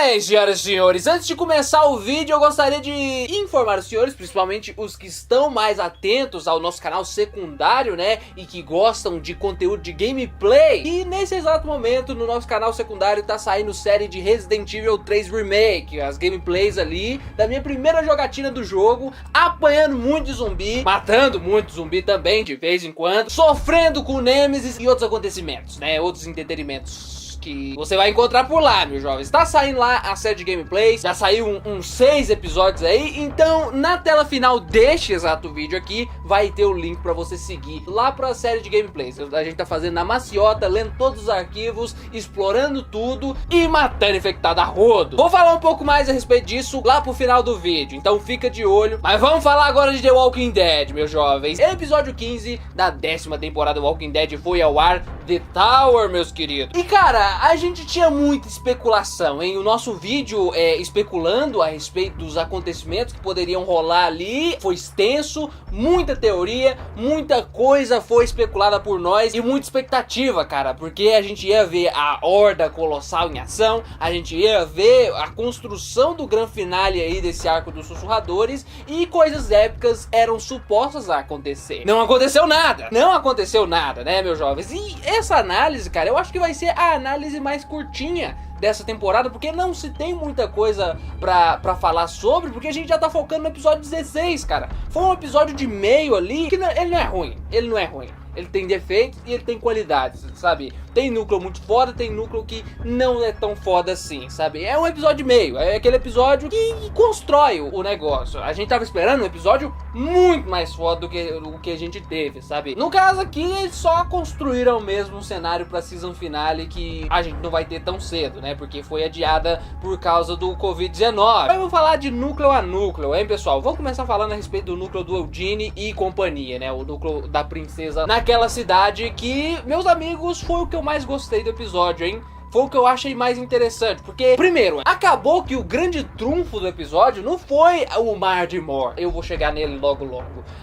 Mas, senhoras e senhores, antes de começar o vídeo, eu gostaria de informar os senhores, principalmente os que estão mais atentos ao nosso canal secundário, né, e que gostam de conteúdo de gameplay, e nesse exato momento, no nosso canal secundário, tá saindo série de Resident Evil 3 Remake, as gameplays ali da minha primeira jogatina do jogo, apanhando muito de zumbi, matando muito zumbi também, de vez em quando, sofrendo com Nemesis e outros acontecimentos, né, outros entretenimentos que você vai encontrar por lá, meus jovens. Tá saindo lá a série de gameplays, já saiu uns 6 episódios aí, então na tela final deste exato vídeo aqui vai ter o link pra você seguir lá pra série de gameplays. A gente tá fazendo na maciota, lendo todos os arquivos, explorando tudo e matando infectado a rodo. Vou falar um pouco mais a respeito disso lá pro final do vídeo, então fica de olho. Mas vamos falar agora de The Walking Dead, meus jovens. Episódio 15 da 10ª temporada do Walking Dead foi ao ar, The Tower, meus queridos. E cara, a gente tinha muita especulação, hein? O nosso vídeo especulando a respeito dos acontecimentos que poderiam rolar ali foi extenso, muita teoria, muita coisa foi especulada por nós e muita expectativa, cara, porque a gente ia ver a horda colossal em ação, a gente ia ver a construção do grande finale aí desse arco dos sussurradores e coisas épicas eram supostas a acontecer. Não aconteceu nada, né, meus jovens? E essa análise, cara, eu acho que vai ser a análise mais curtinha dessa temporada, porque não se tem muita coisa pra falar sobre, porque a gente já tá focando no episódio 16, cara. Foi um episódio de meio ali, que ele não é ruim, ele tem defeitos e ele tem qualidades, sabe? Tem núcleo muito foda, tem núcleo que não é tão foda assim, sabe? É um episódio de meio, é aquele episódio que constrói o negócio. A gente tava esperando um episódio muito mais foda do que o que a gente teve, sabe? No caso aqui, eles só construíram mesmo um cenário pra season finale que a gente não vai ter tão cedo, né? Porque foi adiada por causa do Covid-19. Vamos falar de núcleo a núcleo, hein, pessoal? Vamos começar falando a respeito do núcleo do Eugene e companhia, né? O núcleo da princesa naquela cidade que, meus amigos, foi o que eu mais gostei do episódio, hein? Foi o que eu achei mais interessante, porque, primeiro, acabou que o grande trunfo do episódio não foi o Mar de Mor, eu vou chegar nele logo.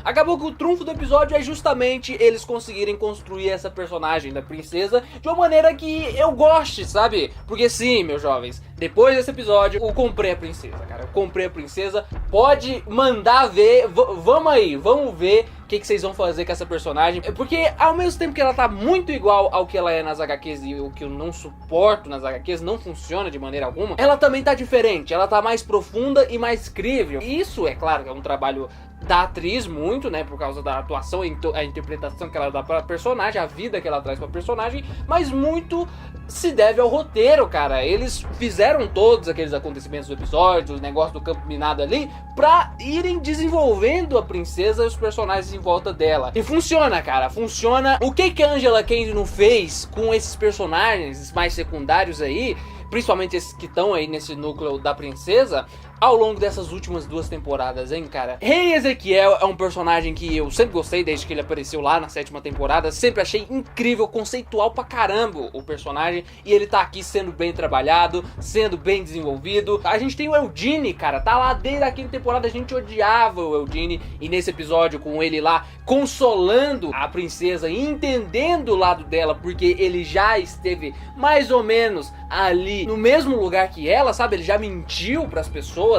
Acabou que o trunfo do episódio é justamente eles conseguirem construir essa personagem da princesa de uma maneira que eu goste, sabe? Porque sim, meus jovens, depois desse episódio, eu comprei a princesa, cara. Eu comprei a princesa, pode mandar ver, vamos ver o que vocês vão fazer com essa personagem. Porque ao mesmo tempo que ela tá muito igual ao que ela é nas HQs e o que eu não suporto nas HQs, não funciona de maneira alguma, ela também tá diferente, ela tá mais profunda e mais crível. E isso, é claro, é um trabalho da atriz muito, né, por causa da atuação, a interpretação que ela dá pra personagem, a vida que ela traz pra personagem, mas muito se deve ao roteiro, cara. Eles fizeram todos aqueles acontecimentos do episódio, o negócio do campo minado ali, pra irem desenvolvendo a princesa e os personagens em volta dela. E funciona, cara, funciona. O que a Angela Kang não fez com esses personagens mais secundários aí, principalmente esses que estão aí nesse núcleo da princesa, ao longo dessas últimas 2 temporadas, hein, cara? Rei Ezequiel é um personagem que eu sempre gostei desde que ele apareceu lá na 7ª temporada. Sempre achei incrível, conceitual pra caramba o personagem. E ele tá aqui sendo bem trabalhado, sendo bem desenvolvido. A gente tem o Eugene, cara, tá lá desde a 5ª temporada, a gente odiava o Eugene. E nesse episódio, com ele lá consolando a princesa e entendendo o lado dela, porque ele já esteve mais ou menos ali no mesmo lugar que ela, sabe? Ele já mentiu pras pessoas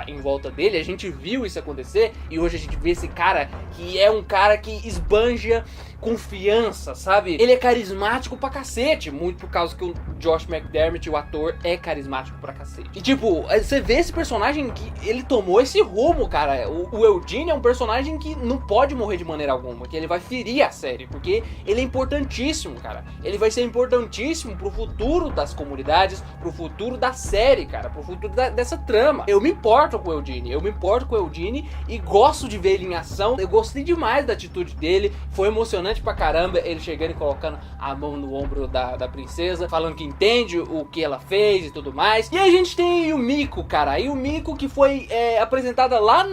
em volta dele, a gente viu isso acontecer e hoje a gente vê esse cara que é um cara que esbanja confiança, sabe? Ele é carismático pra cacete, muito por causa que o Josh McDermott, o ator, é carismático pra cacete. E tipo, você vê esse personagem que ele tomou esse rumo, cara. O Eugene é um personagem que não pode morrer de maneira alguma, que ele vai ferir a série, porque ele é importantíssimo, cara. Ele vai ser importantíssimo pro futuro das comunidades, pro futuro da série, cara, pro futuro dessa trama. Eu me importo com o Eugene, e gosto de ver ele em ação. Eu gostei demais da atitude dele, foi emocionante pra caramba ele chegando e colocando a mão no ombro da princesa, falando que entende o que ela fez e tudo mais. E aí a gente tem o Miko, cara, e o Miko que foi apresentada lá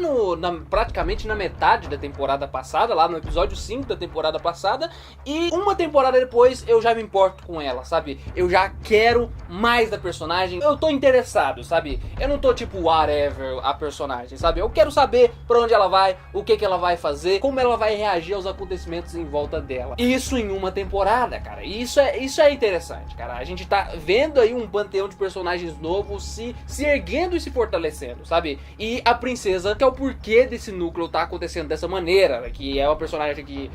praticamente na metade da temporada passada, lá no episódio 5 da temporada passada, e uma temporada depois eu já me importo com ela, sabe? Eu já quero mais da personagem, eu tô interessado, sabe? Eu não tô tipo whatever a personagem, sabe? Eu quero saber pra onde ela vai, o que ela vai fazer, como ela vai reagir aos acontecimentos em volta volta dela. Isso em uma temporada, cara. Isso é interessante, cara. A gente tá vendo aí um panteão de personagens novos se erguendo e se fortalecendo, sabe? E a princesa, que é o porquê desse núcleo tá acontecendo dessa maneira, que é uma personagem que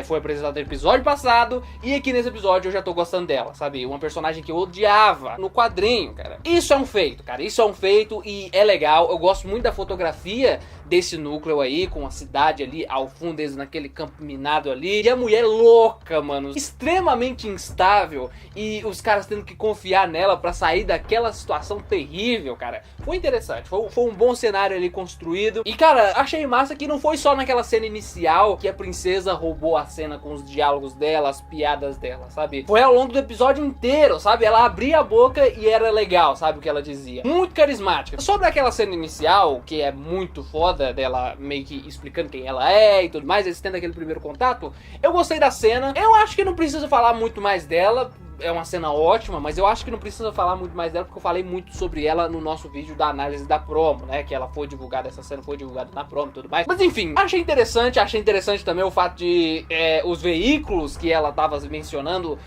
foi apresentada no episódio passado, e aqui nesse episódio eu já tô gostando dela, sabe? Uma personagem que eu odiava no quadrinho, cara. Isso é um feito, cara. Isso é um feito e é legal. Eu gosto muito da fotografia desse núcleo aí, com a cidade ali ao fundo, eles naquele campo minado ali. E a mulher louca, mano, extremamente instável, e os caras tendo que confiar nela pra sair daquela situação terrível, cara. Foi interessante, foi um bom cenário ali construído. E, cara, achei massa que não foi só naquela cena inicial que a princesa roubou a cena com os diálogos dela, as piadas dela, sabe? Foi ao longo do episódio inteiro, sabe? Ela abria a boca e era legal, sabe? O que ela dizia. Muito carismática. Sobre aquela cena inicial, que é muito foda, dela meio que explicando quem ela é e tudo mais, eles tendo aquele primeiro contato, eu gostei da cena. Eu acho que não precisa falar muito mais dela. É uma cena ótima, mas eu acho que não precisa falar muito mais dela, porque eu falei muito sobre ela no nosso vídeo da análise da promo, né? Que ela foi divulgada, essa cena foi divulgada na promo e tudo mais. Mas enfim, achei interessante também o fato de os veículos que ela tava mencionando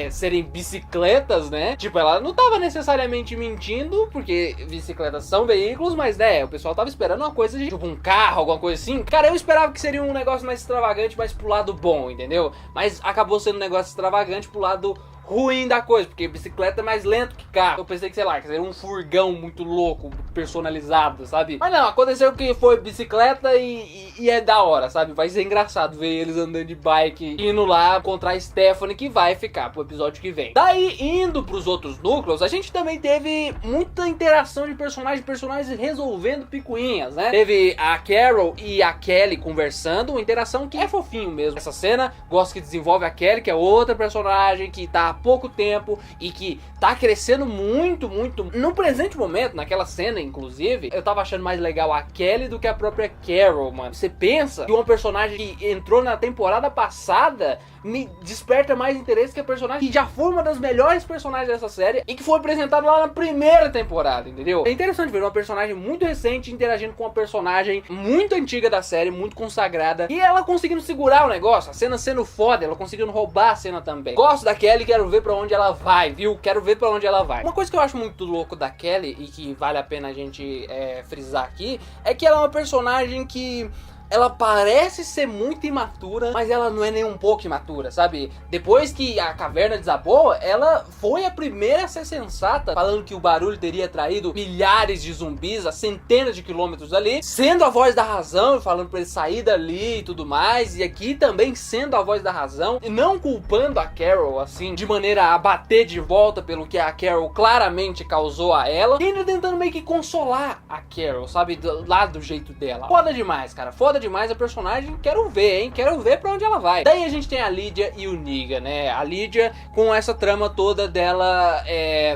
serem bicicletas, né? Tipo, ela não tava necessariamente mentindo, porque bicicletas são veículos, mas né, o pessoal tava esperando uma coisa de tipo um carro, alguma coisa assim. Cara, eu esperava que seria um negócio mais extravagante, mas pro lado bom, entendeu? Mas acabou sendo um negócio extravagante pro lado ruim da coisa, porque bicicleta é mais lento que carro. Eu pensei que, sei lá, que seria um furgão muito louco, personalizado, sabe? Mas não, aconteceu que foi bicicleta e é da hora, sabe? Vai ser engraçado ver eles andando de bike, indo lá contra a Stephanie, que vai ficar pro episódio que vem. Daí, indo pros outros núcleos, a gente também teve muita interação de personagens resolvendo picuinhas, né? Teve a Carol e a Kelly conversando, uma interação que é fofinho mesmo. Essa cena, gosto que desenvolve a Kelly, que é outra personagem que tá pouco tempo e que tá crescendo muito no presente momento. Naquela cena, inclusive, eu tava achando mais legal a Kelly do que a própria Carol, mano. Você pensa que uma personagem que entrou na temporada passada me desperta mais interesse que a personagem que já foi uma das melhores personagens dessa série e que foi apresentada lá na primeira temporada, entendeu? É interessante ver uma personagem muito recente interagindo com uma personagem muito antiga da série, muito consagrada, e ela conseguindo segurar o negócio, a cena sendo foda, ela conseguindo roubar a cena também. Gosto da Kelly, quero ver pra onde ela vai, viu? Quero ver pra onde ela vai. Uma coisa que eu acho muito louco da Kelly e que vale a pena a gente frisar aqui, é que ela é uma personagem que ela parece ser muito imatura, mas ela não é nem um pouco imatura, sabe? Depois que a caverna desabou, ela foi a primeira a ser sensata, falando que o barulho teria atraído milhares de zumbis a centenas de quilômetros ali, sendo a voz da razão e falando pra ele sair dali e tudo mais, e aqui também sendo a voz da razão e não culpando a Carol, assim, de maneira a bater de volta pelo que a Carol claramente causou a ela, e ainda tentando meio que consolar a Carol, sabe? Lá do jeito dela. Foda demais, cara. Foda demais a personagem, quero ver, hein? Quero ver pra onde ela vai. Daí a gente tem a Lydia e o Negan, né? A Lydia com essa trama toda dela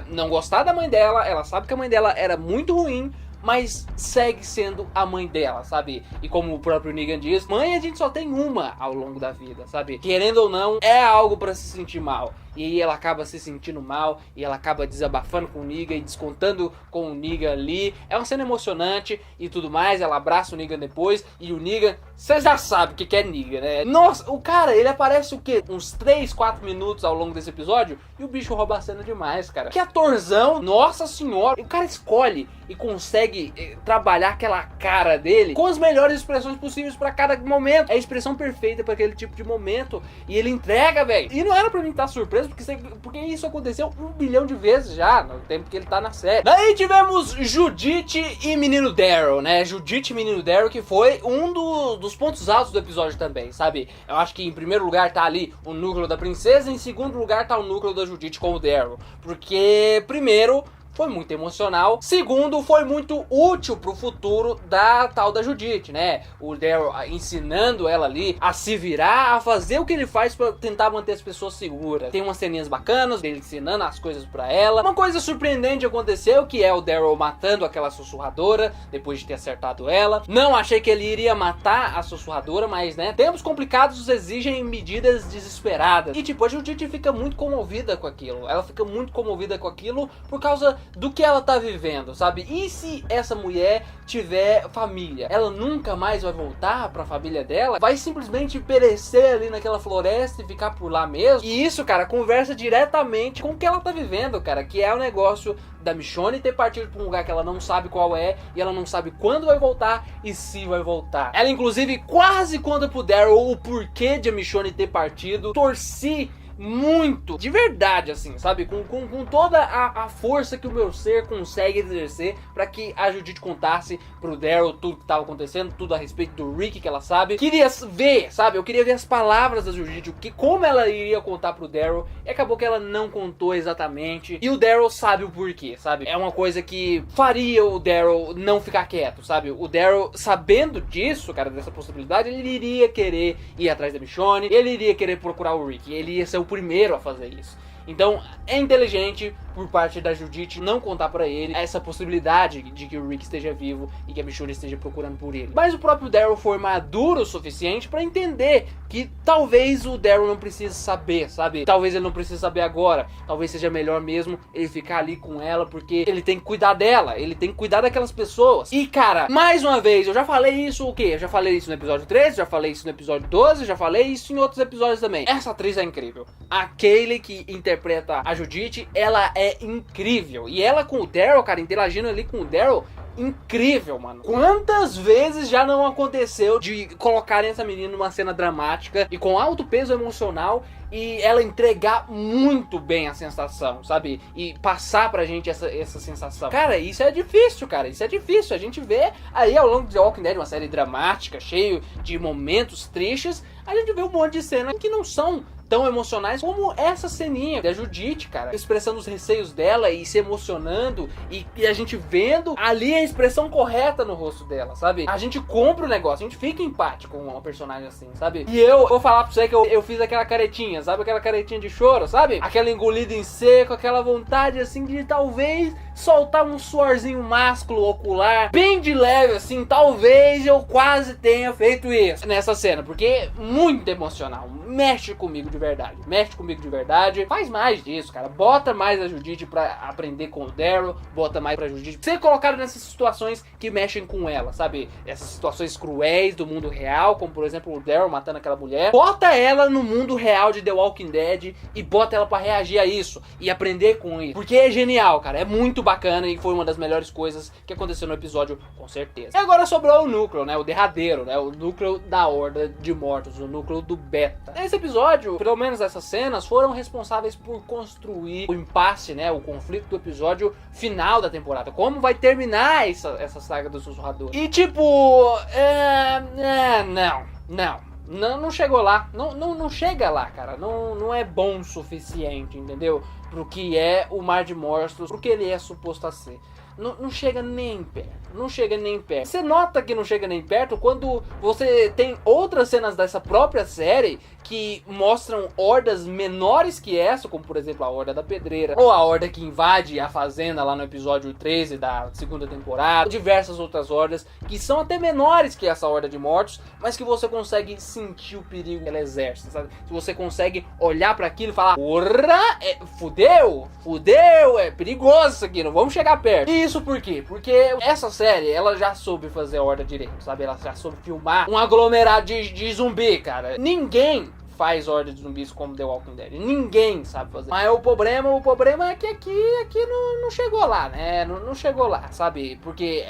não gostar da mãe dela, ela sabe que a mãe dela era muito ruim, mas segue sendo a mãe dela, sabe? E como o próprio Negan diz, mãe a gente só tem uma ao longo da vida, sabe? Querendo ou não, é algo pra se sentir mal. E aí ela acaba se sentindo mal, e ela acaba desabafando com o Negan e descontando com o Negan ali. É uma cena emocionante e tudo mais, ela abraça o Negan depois, e o Negan, você já sabe o que é Negan, né? Nossa, o cara, ele aparece o quê? Uns 3, 4 minutos ao longo desse episódio, e o bicho rouba a cena demais, cara. Que atorzão, nossa senhora. O cara escolhe e consegue trabalhar aquela cara dele com as melhores expressões possíveis pra cada momento. É a expressão perfeita pra aquele tipo de momento, e ele entrega, velho. E não era pra mim estar surpreso, porque isso aconteceu 1 bilhão de vezes já no tempo que ele tá na série. Daí tivemos Judith e Menino Daryl, né? Judith e Menino Daryl, que foi um dos pontos altos do episódio também, sabe? Eu acho que em primeiro lugar tá ali o núcleo da princesa, em segundo lugar tá o núcleo da Judith com o Daryl, porque primeiro foi muito emocional. Segundo, foi muito útil pro futuro da tal da Judith, né? O Daryl ensinando ela ali a se virar, a fazer o que ele faz pra tentar manter as pessoas seguras. Tem umas ceninhas bacanas dele ensinando as coisas pra ela. Uma coisa surpreendente aconteceu, que é o Daryl matando aquela sussurradora depois de ter acertado ela. Não achei que ele iria matar a sussurradora, mas né, tempos complicados exigem medidas desesperadas. E tipo, a Judith fica muito comovida com aquilo. Ela fica muito comovida com aquilo por causa do que ela tá vivendo, sabe? E se essa mulher tiver família? Ela nunca mais vai voltar pra família dela? Vai simplesmente perecer ali naquela floresta e ficar por lá mesmo? E isso, cara, conversa diretamente com o que ela tá vivendo, cara, que é o negócio da Michonne ter partido pra um lugar que ela não sabe qual é, e ela não sabe quando vai voltar e se vai voltar. Ela inclusive quase conta pro Daryl o porquê de a Michonne ter partido. Torci muito, de verdade, assim, sabe? Com toda a força que o meu ser consegue exercer pra que a Judith contasse pro Daryl tudo que tava acontecendo, tudo a respeito do Rick que ela sabe. Queria ver, sabe? Eu queria ver as palavras da Judith, como ela iria contar pro Daryl, e acabou que ela não contou exatamente. E o Daryl sabe o porquê, sabe? É uma coisa que faria o Daryl não ficar quieto, sabe? O Daryl, sabendo disso, cara, dessa possibilidade, ele iria querer ir atrás da Michonne, ele iria querer procurar o Rick, ele ia ser o primeiro a fazer isso. Então é inteligente por parte da Judith não contar pra ele essa possibilidade de que o Rick esteja vivo e que a Michonne esteja procurando por ele. Mas o próprio Daryl foi maduro o suficiente pra entender que talvez o Daryl não precise saber, sabe? Talvez ele não precise saber agora. Talvez seja melhor mesmo ele ficar ali com ela, porque ele tem que cuidar dela, ele tem que cuidar daquelas pessoas. E cara, mais uma vez, eu já falei isso o quê? Eu já falei isso no episódio 13, já falei isso no episódio 12, já falei isso em outros episódios também. Essa atriz é incrível. A Kaylee, que interpreta a Judith, ela é incrível. E ela com o Daryl, cara, interagindo ali com o Daryl, incrível, mano. Quantas vezes já não aconteceu de colocarem essa menina numa cena dramática e com alto peso emocional e ela entregar muito bem a sensação, sabe? E passar pra gente essa sensação. Cara, isso é difícil, cara. Isso é difícil. A gente vê aí ao longo de The Walking Dead, uma série dramática, cheio de momentos tristes, a gente vê um monte de cenas que não são tão emocionais como essa ceninha da Judith, cara, expressando os receios dela e se emocionando e a gente vendo ali a expressão correta no rosto dela, sabe? A gente compra o negócio, a gente fica empático com uma personagem assim, sabe? E eu vou falar pra você que eu fiz aquela caretinha, sabe? Aquela caretinha de choro, sabe? Aquela engolida em seco, aquela vontade assim de talvez soltar um suorzinho másculo ocular, bem de leve assim, talvez eu quase tenha feito isso nessa cena, porque muito emocional, mexe comigo de verdade, faz mais disso, cara, bota mais a Judith pra aprender com o Daryl, bota mais pra Judith ser colocada nessas situações que mexem com ela, sabe, essas situações cruéis do mundo real, como por exemplo o Daryl matando aquela mulher, bota ela no mundo real de The Walking Dead e bota ela pra reagir a isso e aprender com isso, porque é genial, cara, é muito bacana e foi uma das melhores coisas que aconteceu no episódio, com certeza. E agora sobrou o núcleo, né, o derradeiro, né, o núcleo da Horda de Mortos, o núcleo do Beta. Nesse episódio, pelo menos essas cenas foram responsáveis por construir o impasse, né, o conflito do episódio final da temporada, como vai terminar essa saga do Sussurrador. E tipo, não chegou lá, não chega lá, cara, não é bom o suficiente, entendeu? Pro que é o Mar de Mortos, pro que ele é suposto a ser. Não chega nem perto, não chega nem perto. Você nota que não chega nem perto quando você tem outras cenas dessa própria série que mostram hordas menores que essa, como por exemplo a Horda da Pedreira, ou a Horda que invade a fazenda lá no episódio 13 da segunda temporada, diversas outras hordas que são até menores que essa Horda de Mortos, mas que você consegue sentir o perigo que ela exerce, sabe? Se você consegue olhar pra aquilo e falar, porra, fudeu, é perigoso isso aqui, não vamos chegar perto. E isso por quê? Porque essa série, ela já soube fazer a Horda direito, sabe? Ela já soube filmar um aglomerado de zumbi, cara. Ninguém faz Horda de zumbis como The Walking Dead. Ninguém sabe fazer. Mas o problema é que aqui não chegou lá, né? Não chegou lá, sabe? Porque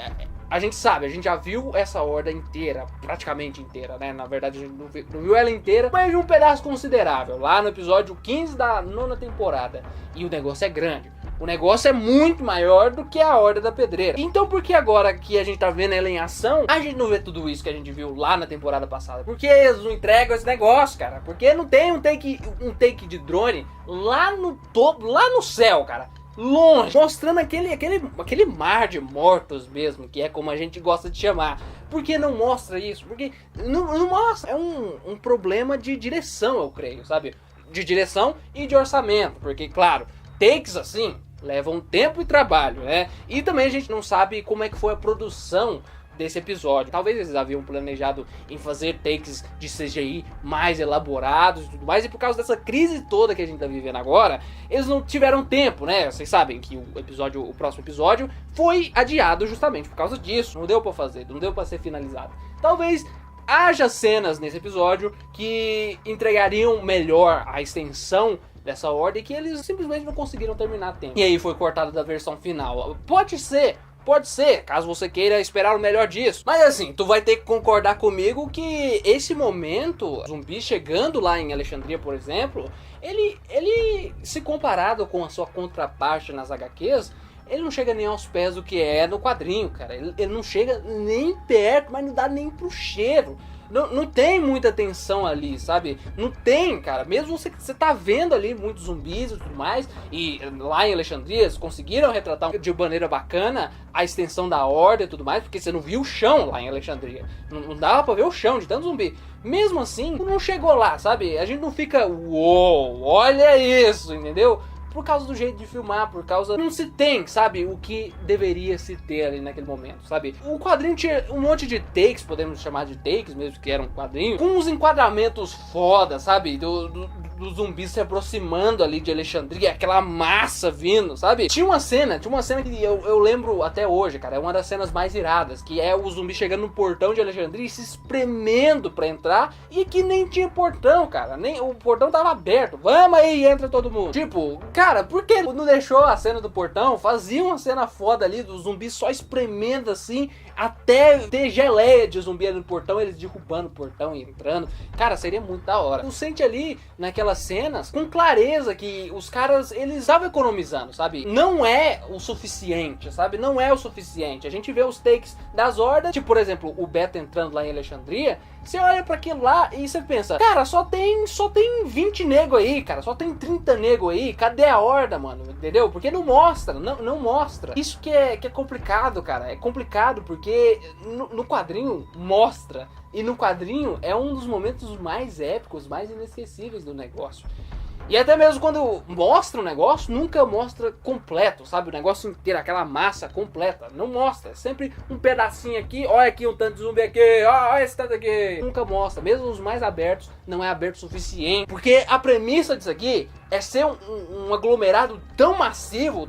a gente sabe, a gente já viu essa horda inteira, praticamente inteira, né? Na verdade, a gente não viu ela inteira, mas viu um pedaço considerável, lá no episódio 15 da 9ª temporada. E o negócio é grande. O negócio é muito maior do que a Horda da Pedreira. Então por que agora que a gente tá vendo ela em ação, a gente não vê tudo isso que a gente viu lá na temporada passada? Por que eles não entregam esse negócio, cara? Porque não tem um take de drone lá no topo, lá no céu, cara? Longe, mostrando aquele mar de mortos mesmo, que é como a gente gosta de chamar. Por que não mostra isso? Porque não mostra. É um problema de direção, eu creio, sabe? De direção e de orçamento, porque claro, takes assim levam tempo e trabalho, né? E também a gente não sabe como é que foi a produção desse episódio. Talvez eles haviam planejado em fazer takes de CGI mais elaborados e tudo mais, e por causa dessa crise toda que a gente tá vivendo agora, eles não tiveram tempo, né? Vocês sabem que o próximo episódio foi adiado justamente por causa disso. Não deu pra fazer, não deu pra ser finalizado. Talvez haja cenas nesse episódio que entregariam melhor a extensão dessa ordem, que eles simplesmente não conseguiram terminar a tempo. E aí foi cortado da versão final. Pode ser, caso você queira esperar o melhor disso. Mas assim, tu vai ter que concordar comigo que esse momento, zumbi chegando lá em Alexandria, por exemplo, ele se comparado com a sua contraparte nas HQs, ele não chega nem aos pés do que é no quadrinho, cara. Ele não chega nem perto, mas não dá nem pro cheiro. Não tem muita tensão ali, sabe? Não tem, cara. Mesmo você tá vendo ali muitos zumbis e tudo mais, e lá em Alexandria eles conseguiram retratar de maneira bacana a extensão da horda e tudo mais, porque você não viu o chão lá em Alexandria. Não dava pra ver o chão de tanto zumbi. Mesmo assim, não chegou lá, sabe? A gente não fica, uou, olha isso, entendeu? Por causa do jeito de filmar, por causa... Não se tem, sabe, o que deveria se ter ali naquele momento, sabe? O quadrinho tinha um monte de takes, podemos chamar de takes mesmo, que era um quadrinho, com uns enquadramentos foda, sabe? Do zumbi se aproximando ali de Alexandria, aquela massa vindo, sabe? Tinha uma cena que eu lembro até hoje, cara, é uma das cenas mais iradas, que é o zumbi chegando no portão de Alexandria e se espremendo pra entrar, e que nem tinha portão, cara, nem o portão tava aberto. Vamos aí, entra todo mundo. Tipo, cara, por que não deixou a cena do portão? Fazia uma cena foda ali do zumbi só espremendo assim, até ter geleia de zumbi ali no portão, eles derrubando o portão e entrando. Cara, seria muito da hora. Tu sente ali naquelas cenas com clareza que os caras, eles estavam economizando, sabe? Não é o suficiente, sabe? Não é o suficiente. A gente vê os takes das hordas, tipo, por exemplo, o Beta entrando lá em Alexandria. Você olha pra aquilo lá e você pensa, cara, só tem 20 nego aí, cara, só tem 30 nego aí, cadê a horda, mano, entendeu? Porque não mostra, não mostra. Isso que é complicado, cara, é complicado porque no quadrinho mostra, e no quadrinho é um dos momentos mais épicos, mais inesquecíveis do negócio. E até mesmo quando mostra o negócio, nunca mostra completo, sabe? O negócio inteiro, aquela massa completa. Não mostra. É sempre um pedacinho aqui. Olha aqui um tanto de zumbi aqui. Olha esse tanto aqui. Nunca mostra. Mesmo os mais abertos, não é aberto o suficiente. Porque a premissa disso aqui é ser um aglomerado tão massivo,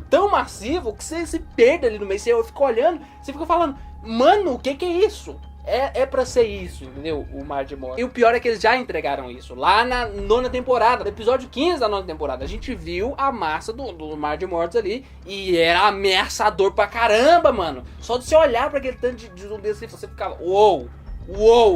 que você se perde ali no meio. Você fica olhando, você fica falando, mano, o que é isso? É pra ser isso, entendeu? O Mar de Mortos. E o pior é que eles já entregaram isso. Lá na 9ª temporada, no episódio 15 da 9ª temporada, a gente viu a massa do Mar de Mortos ali. E era ameaçador pra caramba, mano. Só de você olhar pra aquele tanto de zumbi assim, você ficava, uou,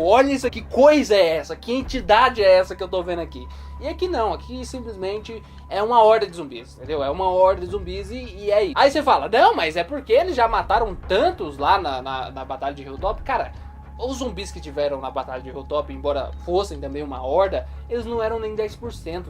olha isso aqui, que coisa é essa? Que entidade é essa que eu tô vendo aqui? E aqui não, aqui simplesmente é uma horda de zumbis, entendeu? É uma horda de zumbis e é isso. Aí você fala, não, mas é porque eles já mataram tantos lá na Batalha de Hilltop, cara. Os zumbis que tiveram na Batalha de Hilltop, embora fossem também uma horda, eles não eram nem 10%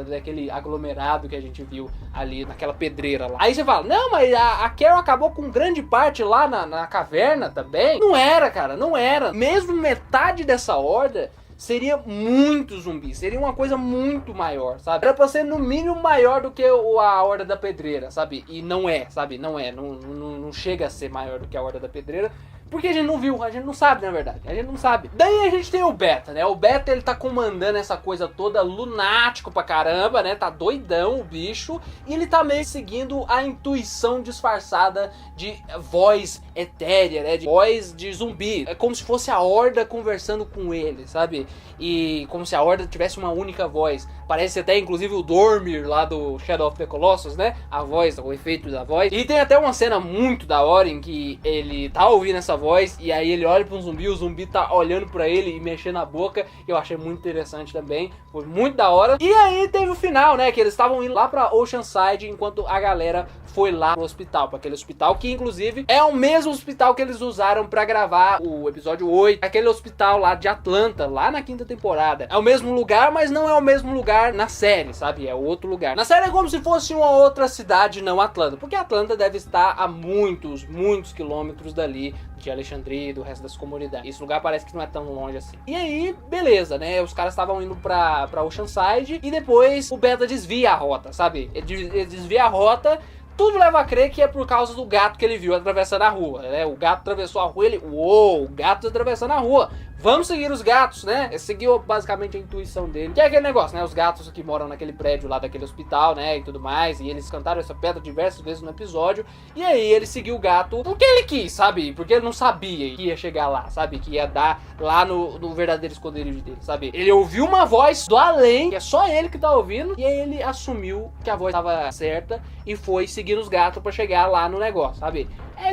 daquele aglomerado que a gente viu ali naquela pedreira lá. Aí você fala, não, mas a Carol acabou com grande parte lá na caverna também. Não era, cara, não era. Mesmo metade dessa horda seria muito zumbi, seria uma coisa muito maior, sabe? Era pra ser no mínimo maior do que a Horda da Pedreira, sabe? E não é, sabe? Não chega a ser maior do que a Horda da Pedreira. Porque a gente não viu, a gente não sabe, na verdade. A gente não sabe. Daí a gente tem o Beta, né? O Beta, ele tá comandando essa coisa toda, lunático pra caramba, né? Tá doidão o bicho. E ele tá meio seguindo a intuição disfarçada de voz etérea, né? De voz de zumbi. É como se fosse a Horda conversando com ele, sabe? E como se a Horda tivesse uma única voz. Parece até, inclusive, o Dormir lá do Shadow of the Colossus, né? A voz, o efeito da voz. E tem até uma cena muito da hora em que ele tá ouvindo essa voz e aí ele olha para um zumbi, o zumbi tá olhando para ele e mexendo a boca. Eu achei muito interessante também, foi muito da hora. E aí teve o final, né, que eles estavam indo lá para Oceanside enquanto a galera foi lá pro hospital, para aquele hospital que inclusive é o mesmo hospital que eles usaram para gravar o episódio 8, aquele hospital lá de Atlanta, lá na 5ª temporada. É o mesmo lugar, mas não é o mesmo lugar na série, sabe? É outro lugar. Na série é como se fosse uma outra cidade, não Atlanta, porque Atlanta deve estar a muitos quilômetros dali de Alexandria e do resto das comunidades. Esse lugar parece que não é tão longe assim. E aí, beleza, né? Os caras estavam indo pra Oceanside e depois o Beta desvia a rota, sabe? Ele desvia a rota tudo leva a crer que é por causa do gato que ele viu atravessando a rua, né? O gato atravessou a rua, ele, uou, o gato atravessando a rua. Vamos seguir os gatos, né? Seguiu basicamente a intuição dele. Que é aquele negócio, né? Os gatos que moram naquele prédio lá daquele hospital, né? E tudo mais. E eles cantaram essa pedra diversas vezes no episódio. E aí ele seguiu o gato porque ele quis, sabe? Porque ele não sabia que ia chegar lá, sabe? Que ia dar lá no verdadeiro esconderijo dele, sabe? Ele ouviu uma voz do além, que é só ele que tá ouvindo. E aí ele assumiu que a voz estava certa e foi seguindo os gatos pra chegar lá no negócio, sabe? É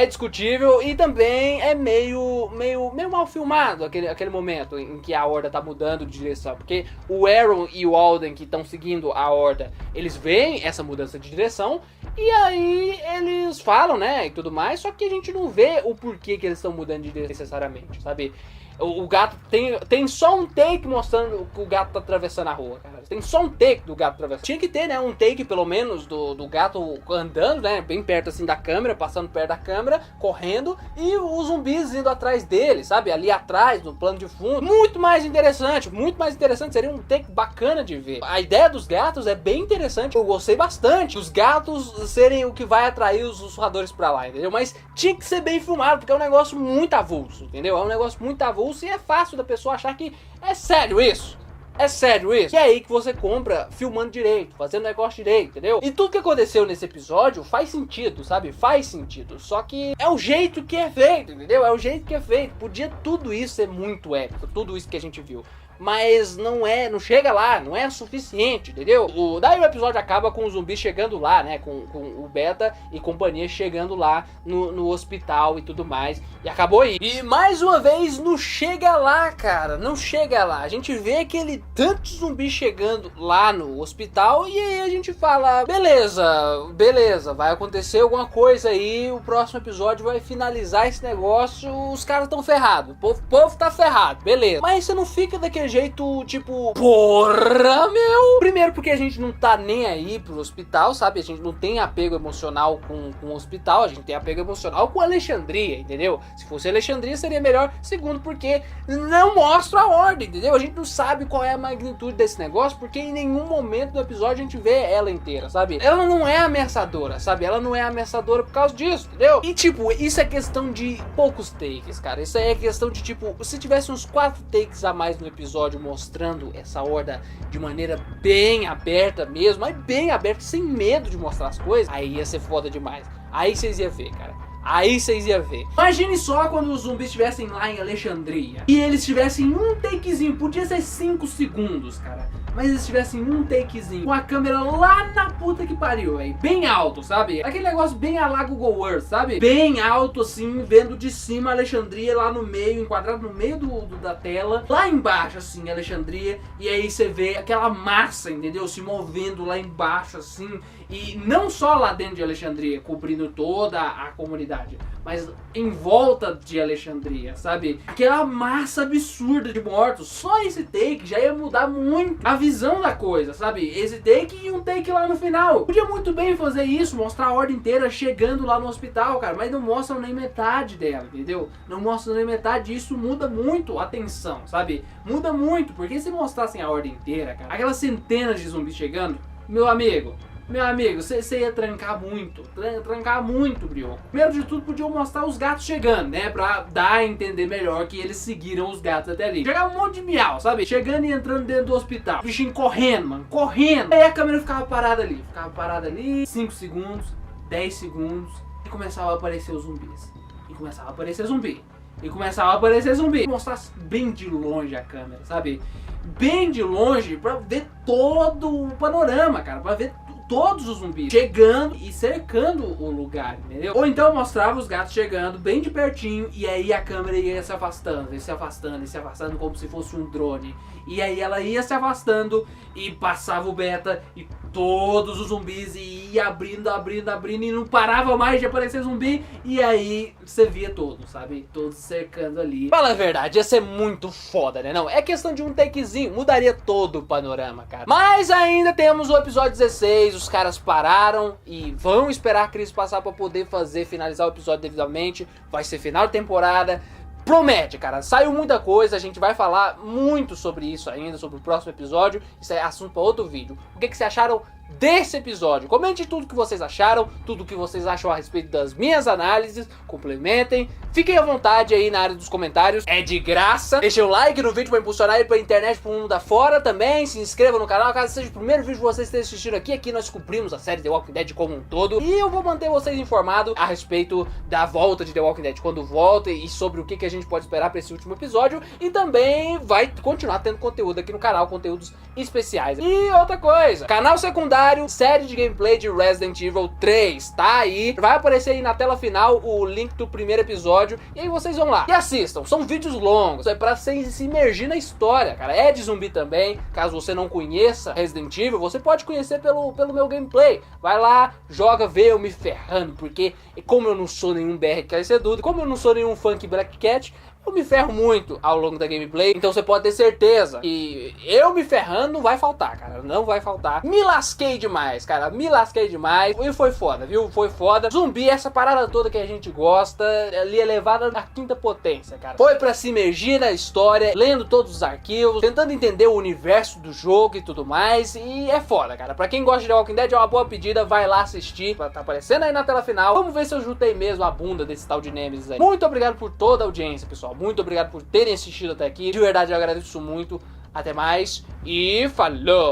discutível e também é meio mal filmado aquele momento em que a Horda tá mudando de direção, porque o Aaron e o Alden que estão seguindo a Horda, eles veem essa mudança de direção e aí eles falam, né, e tudo mais, só que a gente não vê o porquê que eles estão mudando de direção necessariamente, sabe? O gato tem só um take mostrando que o gato tá atravessando a rua, cara. Tem só um take do gato atravessando. Tinha que ter, né, um take pelo menos do gato andando, né, bem perto assim da câmera, passando perto da câmera, correndo, e os zumbis indo atrás dele, sabe? Ali atrás, no plano de fundo. Muito mais interessante, seria um take bacana de ver. A ideia dos gatos é bem interessante, eu gostei bastante. Os gatos serem o que vai atrair os sussurradores pra lá, entendeu? Mas tinha que ser bem filmado, porque é um negócio muito avulso, entendeu? É um negócio muito avulso e é fácil da pessoa achar que é sério isso. É sério isso? E é aí que você compra filmando direito, fazendo negócio direito, entendeu? E tudo que aconteceu nesse episódio faz sentido, sabe? Faz sentido. Só que é o jeito que é feito, entendeu? É o jeito que é feito. Podia tudo isso ser muito épico, tudo isso que a gente viu. Mas não chega lá, não é suficiente, entendeu? Daí o episódio acaba com o zumbi chegando lá, né? Com o Beta e companhia chegando lá no hospital e tudo mais. E acabou aí. E mais uma vez, não chega lá, cara. Não chega lá. A gente vê aquele tanto zumbi chegando lá no hospital e aí a gente fala, beleza, vai acontecer alguma coisa aí, o próximo episódio vai finalizar esse negócio, os caras estão ferrados, o povo tá ferrado, beleza. Mas você não fica daquele jeito, tipo, porra, meu. Primeiro porque a gente não tá nem aí pro hospital, sabe? A gente não tem apego emocional com o hospital, a gente tem apego emocional com Alexandria, entendeu? Se fosse Alexandria seria melhor. Segundo porque não mostra a ordem, entendeu? A gente não sabe qual é a magnitude desse negócio, porque em nenhum momento do episódio a gente vê ela inteira, sabe? Ela não é ameaçadora, sabe? Ela não é ameaçadora por causa disso, entendeu? E tipo, isso é questão de poucos takes, cara. Isso aí é questão de tipo, se tivesse uns 4 takes a mais no episódio mostrando essa Horda de maneira bem aberta mesmo, mas bem aberta, sem medo de mostrar as coisas, aí ia ser foda demais. Aí vocês iam ver, cara. Aí vocês iam ver. Imagine só quando os zumbis estivessem lá em Alexandria e eles tivessem um takezinho, podia ser 5 segundos, cara, mas eles tivessem um takezinho com a câmera lá na puta que pariu, véio, bem alto, sabe? Aquele negócio bem a lá Google Earth, sabe? Bem alto assim, vendo de cima Alexandria lá no meio, enquadrado no meio da tela, lá embaixo assim, Alexandria, e aí você vê aquela massa, entendeu? Se movendo lá embaixo assim, e não só lá dentro de Alexandria, cobrindo toda a comunidade, mas em volta de Alexandria, sabe? Aquela massa absurda de mortos. Só esse take já ia mudar muito a visão da coisa, sabe? Esse take e um take lá no final. Podia muito bem fazer isso, mostrar a Horda inteira chegando lá no hospital, cara, mas não mostram nem metade dela, entendeu? Não mostram nem metade, e isso muda muito a tensão, sabe? Muda muito, porque se mostrassem a Horda inteira, cara, aquelas centenas de zumbis chegando, meu amigo, você ia trancar muito, Brioco. Primeiro de tudo, podiam mostrar os gatos chegando, né? Pra dar a entender melhor que eles seguiram os gatos até ali. Chegar um monte de miau, sabe? Chegando e entrando dentro do hospital. O bichinho correndo, mano, correndo. Aí a câmera ficava parada ali. 5 segundos, 10 segundos. E começava a aparecer os zumbis. E começava a aparecer zumbi. Mostrar bem de longe a câmera, sabe? Bem de longe pra ver todo o panorama, cara. Pra ver todos os zumbis chegando e cercando o lugar, entendeu? Ou então mostrava os gatos chegando bem de pertinho e aí a câmera ia se afastando como se fosse um drone. E aí ela ia se afastando e passava o Beta e todos os zumbis e ia abrindo e não parava mais de aparecer zumbi. E aí você via todos, sabe? Todos cercando ali. Fala a verdade, ia ser muito foda, né? Não, é questão de um takezinho, mudaria todo o panorama, cara. Mas ainda temos o episódio 16, os caras pararam e vão esperar a crise passar pra poder finalizar o episódio devidamente. Vai ser final de temporada. Promete, cara, saiu muita coisa, a gente vai falar muito sobre isso ainda, sobre o próximo episódio, isso é assunto para outro vídeo. O que vocês acharam desse episódio. Comente tudo que vocês acharam, tudo que vocês acham a respeito das minhas análises, complementem. Fiquem à vontade aí na área dos comentários, é de graça. Deixem o like no vídeo para impulsionar ele pra internet, pro mundo da fora também. Se inscreva no canal, caso seja o primeiro vídeo que vocês estejam assistindo aqui. Aqui nós cobrimos a série The Walking Dead como um todo. E eu vou manter vocês informados a respeito da volta de The Walking Dead, quando volta e sobre o que a gente pode esperar para esse último episódio. E também vai continuar tendo conteúdo aqui no canal, conteúdos especiais. E outra coisa, canal secundário, série de gameplay de Resident Evil 3, tá aí. Vai aparecer aí na tela final o link do primeiro episódio. E aí vocês vão lá e assistam, são vídeos longos, é pra se imergir na história, cara. É de zumbi também, caso você não conheça Resident Evil, você pode conhecer pelo meu gameplay. Vai lá, joga, vê eu me ferrando, porque como eu não sou nenhum BR Caecedudo, como eu não sou nenhum Funk Black Cat, eu me ferro muito ao longo da gameplay, então você pode ter certeza que eu me ferrando não vai faltar, cara, não vai faltar. Me lasquei demais, cara, me lasquei demais e foi foda, viu? Foi foda. Zumbi, essa parada toda que a gente gosta, ali é levada à quinta potência, cara. Foi pra se imergir na história, lendo todos os arquivos, tentando entender o universo do jogo e tudo mais, e é foda, cara. Pra quem gosta de The Walking Dead, é uma boa pedida, vai lá assistir, tá aparecendo aí na tela final. Vamos ver se eu jutei mesmo a bunda desse tal de Nemesis aí. Muito obrigado por toda a audiência, pessoal. Muito obrigado por terem assistido até aqui. De verdade, eu agradeço muito. Até mais e falou!